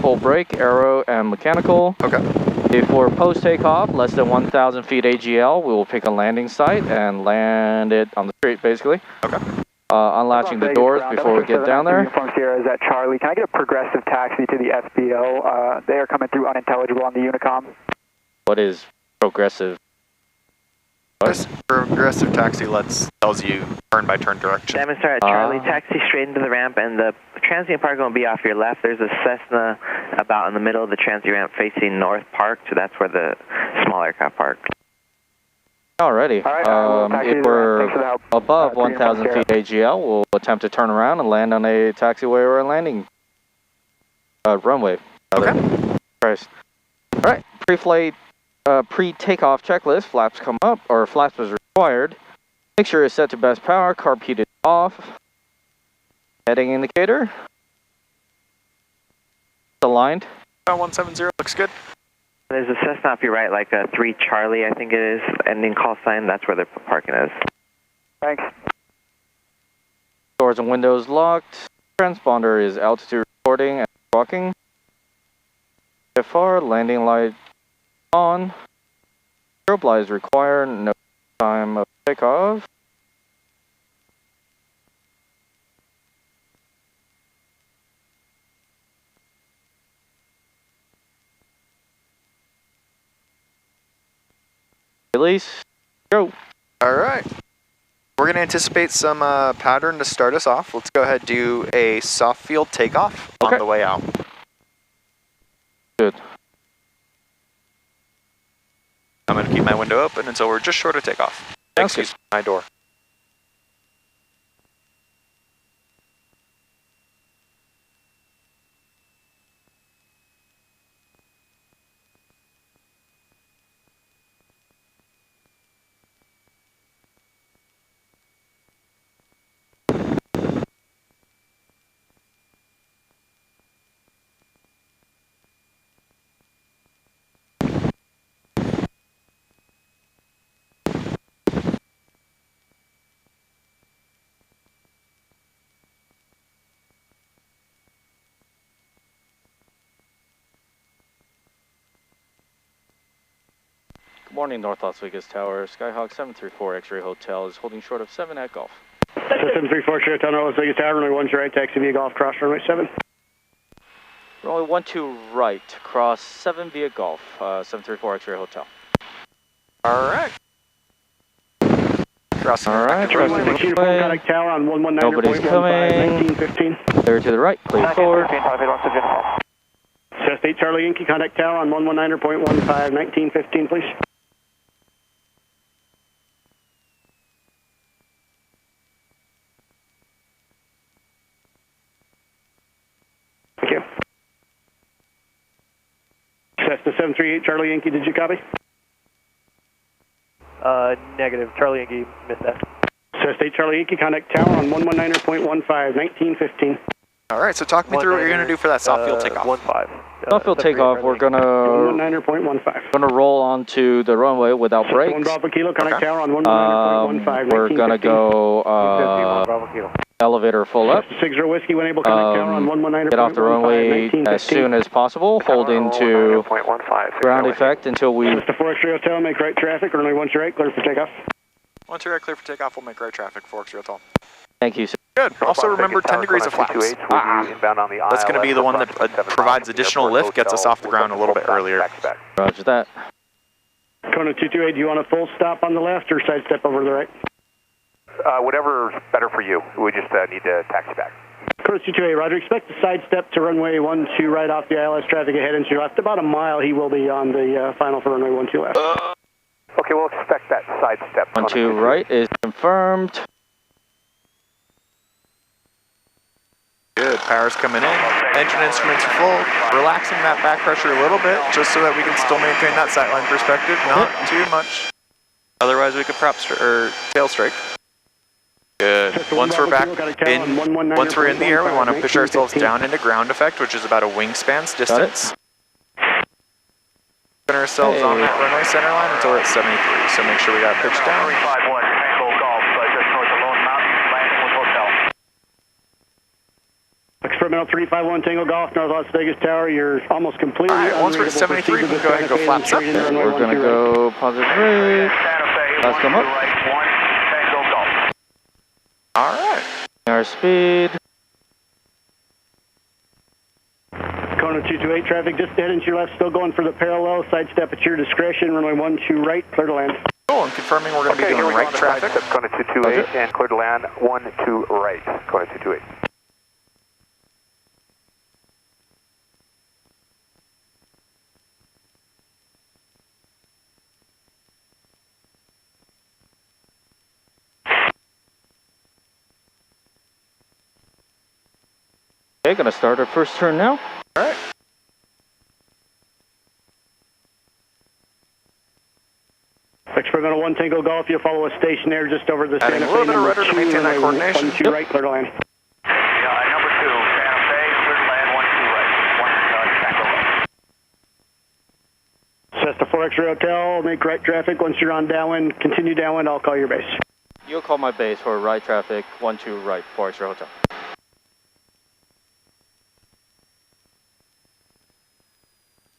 full brake, aero, and mechanical. Okay. Before post takeoff, less than 1,000 feet AGL, we will pick a landing site and land it on the street, basically. Okay. Unlatching the doors before we get down there. Sierra is at Charlie. Can I get a progressive taxi to the FBO? They are coming through unintelligible on the Unicom. What is progressive? This progressive taxi tells you turn-by-turn direction. Diamond Star at Charlie, taxi straight into the ramp, and the transient park going to be off your left. There's a Cessna about in the middle of the transient ramp facing north park, so that's where the small aircraft park. Alrighty. If we're above 1,000 feet AGL, we'll attempt to turn around and land on a taxiway or a landing runway. Okay. Christ. Alright, pre-takeoff checklist, flaps come up, or flaps is required. Make sure it's set to best power, carb heat is off. Heading indicator. Aligned. 170 looks good. There's a Cessna off your right, like a 3 Charlie, I think it is, ending call sign. That's where the parking is. Thanks. Doors and windows locked. Transponder is altitude recording and walking. FR, landing light on. Strobe light is required. No time of takeoff. Release. Go. All right. We're going to anticipate some pattern to start us off. Let's go ahead and do a soft field takeoff on the way out. Good. I'm going to keep my window open until we're just short of takeoff. Excuse my door. Good morning, North Las Vegas Tower. Skyhawk 734 X-Ray Hotel is holding short of 7 at Golf. 734 Sierra Hotel, Las Vegas Tower, runway 1 to right, taxi via Golf, cross runway 7. Runway 1 to right, cross 7 via Golf, 734 X-Ray Hotel. All right. Crossing. All right, crossing the runway. Contact tower on 119.15. Nobody's coming. Clear to the right, clear forward. Cessna 8 Charlie Yankee, contact tower on 119.15, 1915, please. Thank you. Cessna 738 Charlie Yankee, did you copy? Negative. Charlie Yankee missed that. Cessna 8 Charlie Yankee, contact tower on 119.15, 1915. All right, so talk me through what you're going to do for that soft field takeoff. 15. Soft field takeoff, we're gonna roll onto the runway without brakes. We're gonna go elevator full up. Get off the runway as soon as possible. Hold into ground effect until we. Mr. Forest Hotel, make right traffic. Runway 1 to right, clear for takeoff. 1 to right, clear for takeoff. We'll make right traffic. Forks Hotel. Thank you, sir. Good. Also remember 10 degrees of flaps. That's going to be the one that provides additional lift, gets us off the ground a little bit earlier. Roger that. Kona 228, do you want a full stop on the left or side step over to the right? Whatever's better for you. We just need to taxi back. Kona 228, Roger. Expect the side step to runway 12 right off the ILS traffic ahead and to your left. About a mile, he will be on the final for runway 12 left. Okay, we'll expect that side step. 12 right is confirmed. Good, power's coming in, engine instruments are full, relaxing that back pressure a little bit, just so that we can still maintain that sightline perspective, not too much. Otherwise we could tail strike. Good, once we're back in, once we're in the air, we want to push ourselves down into ground effect, which is about a wingspan's distance. Put ourselves on that runway center line until we're at 73, so make sure we got pitched down. 351, Tango Golf, just north of Lone Mountain, landing with hotel. Experimental 351 Tango Golf, North Las Vegas Tower. You're almost completely Alright, once we're at 73, we can go ahead and go flaps up. We're going to go positive rate. Let's come up. Alright. Our speed. Kona 228 traffic, just ahead into your left, still going for the parallel. Sidestep at your discretion, runway 12 right, clear to land. Cool, and confirming we're going to be doing right traffic. Kona 228 and clear to land 12 right. Kona 228. Okay, going to start our first turn now. Alright. Experimental 1 Tango Golf, you'll follow a stationary just over the Adding a little bit of rudder to maintain that coordination. 12 right, clear to land. Yeah, number 2, Santa Fe, clear to land 12 right. 1 Tango. Cessna 4 X-ray Hotel, make right traffic. Once you're on downwind, continue downwind, I'll call your base. You'll call my base for right traffic, 12 right, 4 X-ray Hotel.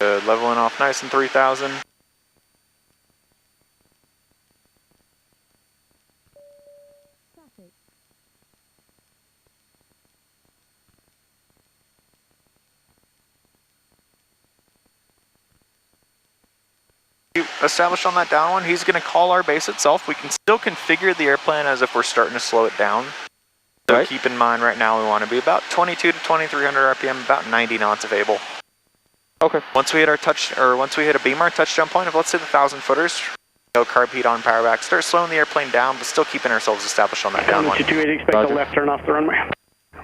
Good, leveling off nice and 3,000. Established on that down one, he's going to call our base itself. We can still configure the airplane as if we're starting to slow it down. So right. Keep in mind right now we want to be about 22 to 2300 RPM, about 90 knots of able. Okay. Once we hit our once we hit a BMR touchdown point of let's say the 1,000 footers, go carb heat on power back, start slowing the airplane down, but still keeping ourselves established on that down one. 228, expect a left turn off the runway.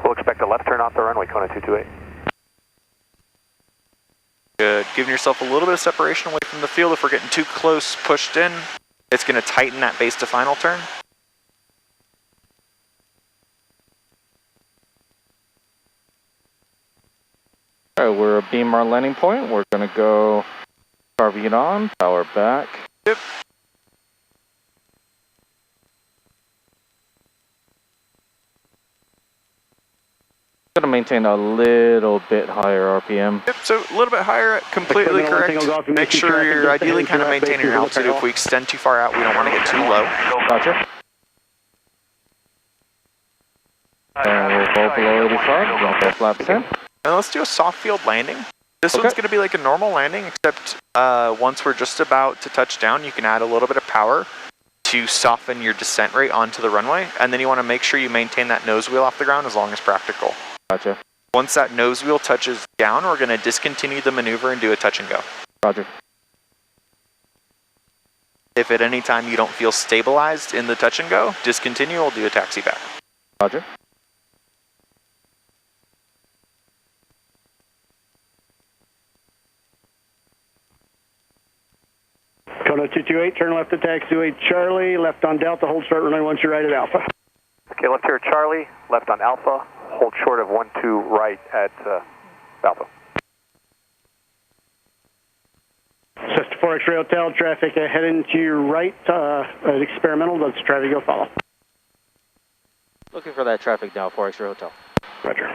We'll expect a left turn off the runway, Kona 228. Good, giving yourself a little bit of separation away from the field. If we're getting too close, pushed in, it's going to tighten that base to final turn. Alright, we're a BMR landing point. We're going to go carb heat on, power back. Yep. Going to maintain a little bit higher RPM. Yep, so a little bit higher, completely correct. Make sure you're ideally kind of maintaining your altitude. If we extend too far out, we don't want to get too low. Gotcha. And we'll go below 85, jump off flaps 10. Now let's do a soft field landing. This one's going to be like a normal landing, except once we're just about to touch down, you can add a little bit of power to soften your descent rate onto the runway, and then you want to make sure you maintain that nose wheel off the ground as long as practical. Gotcha. Once that nose wheel touches down, we're going to discontinue the maneuver and do a touch and go. Roger. If at any time you don't feel stabilized in the touch and go, discontinue, we'll do a taxi back. Roger. Kona 228, turn left at taxiway Charlie, left on Delta, hold short runway once you're right at Alpha. Okay, left here at Charlie, left on Alpha, hold short of 12 right at Alpha. Cessna 4 X-ray Hotel, traffic heading to your right, at Experimental, that's traffic go follow. Looking for that traffic now, 4 X-ray Hotel. Roger.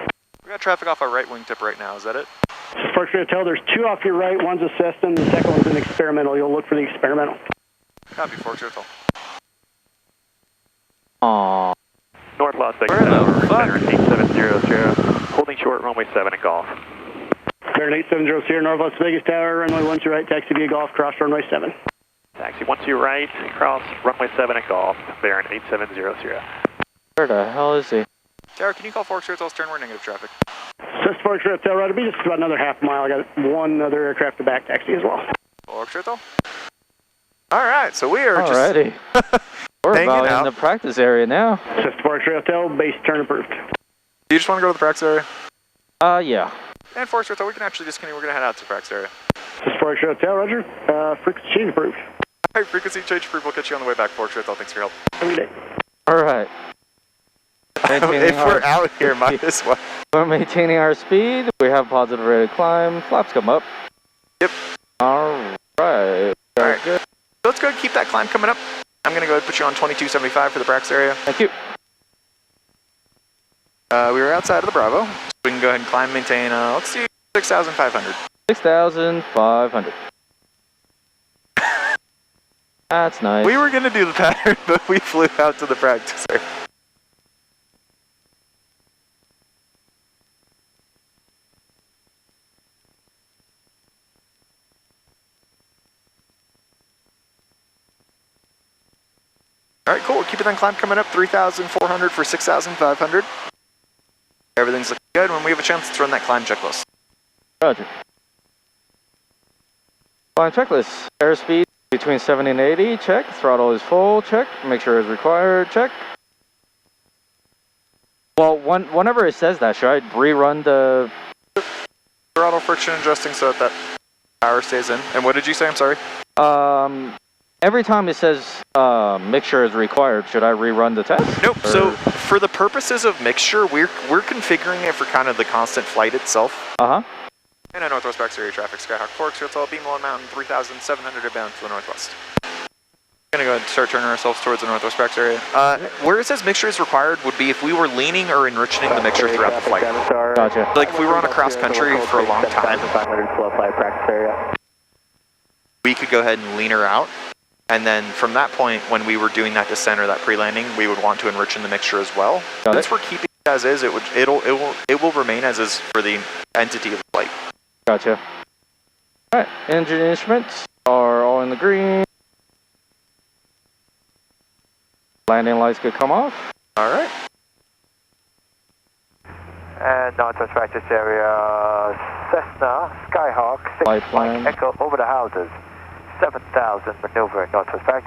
We got traffic off our right wingtip right now, is that it? Cessna 4 X-ray Hotel, there's 2 off your right, one's a Cessna, and the second one's an Experimental. You'll look for the Experimental. Copy, 4 Hotel. Aww. North Las Vegas Where Tower, the fuck? center 8700, holding short runway 7 at golf. Clear 8700, North Las Vegas Tower, runway 12 right, taxi via golf, cross runway 7. Taxi 12 right, cross runway 7 at golf, bearing 8700. Where the hell is he? Tower, can you call 4 Hotel's turn? We're negative traffic. Cessna 4 X-ray Hotel, right, it'll be just about another half mile. I got one other aircraft to back taxi as well. 4 Hotel? Alright, so we are Alrighty. We're hanging about out in the practice area now. Cessna 4 X-ray Hotel, base turn approved. Do you just want to go to the practice area? Yeah. And 4 Hotel, we can actually discontinue. We're going to head out to the practice area. Cessna 4 X-ray Hotel, roger. Frequency change approved. Alright, frequency change approved. We'll catch you on the way back, 4 Hotel. Thanks for your help. Every day. Alright. If we're out here, might as well. We're maintaining our speed. We have positive rate of climb. Flaps come up. Yep. Alright. Alright. Good. Let's go ahead and keep that climb coming up. I'm going to go ahead and put you on 2275 for the practice area. Thank you. We were outside of the Bravo. So we can go ahead and climb, maintain, let's see, 6,500. 6,500. That's nice. We were going to do the pattern, but we flew out to the practice area. All right, cool. We're keeping that climb coming up, 3,400 for 6,500. Everything's looking good. When we have a chance, let's run that climb checklist. Roger. Climb checklist. Airspeed between 70 and 80, check. Throttle is full, check. Make sure it's required, check. Well, whenever it says that, should I rerun the... Throttle friction adjusting so that power stays in. And what did you say? I'm sorry. Every time it says mixture is required, should I rerun the test? Nope. Or... So for the purposes of mixture, we're configuring it for kind of the constant flight itself. Uh-huh. And a Northwest Back Area traffic, Skyhawk Forks, Hotel Beamwell Mountain, 3,700 bound to the northwest. Gonna go ahead and start turning ourselves towards the Northwest Back Area. Where it says mixture is required would be if we were leaning or enriching the mixture throughout the flight. Gotcha. Like if we were on a cross country for a long time, we could go ahead and lean her out. And then from that point, when we were doing that descent or that pre-landing, we would want to enrich in the mixture as well. Since we're keeping it as is, it will remain as is for the entity of the flight. Gotcha. Alright, engine instruments are all in the green. Landing lights could come off. Alright. And Northwest practice area, Cessna, Skyhawk, 6 Mike Echo over the houses. 7,000 maneuver Northwest practice.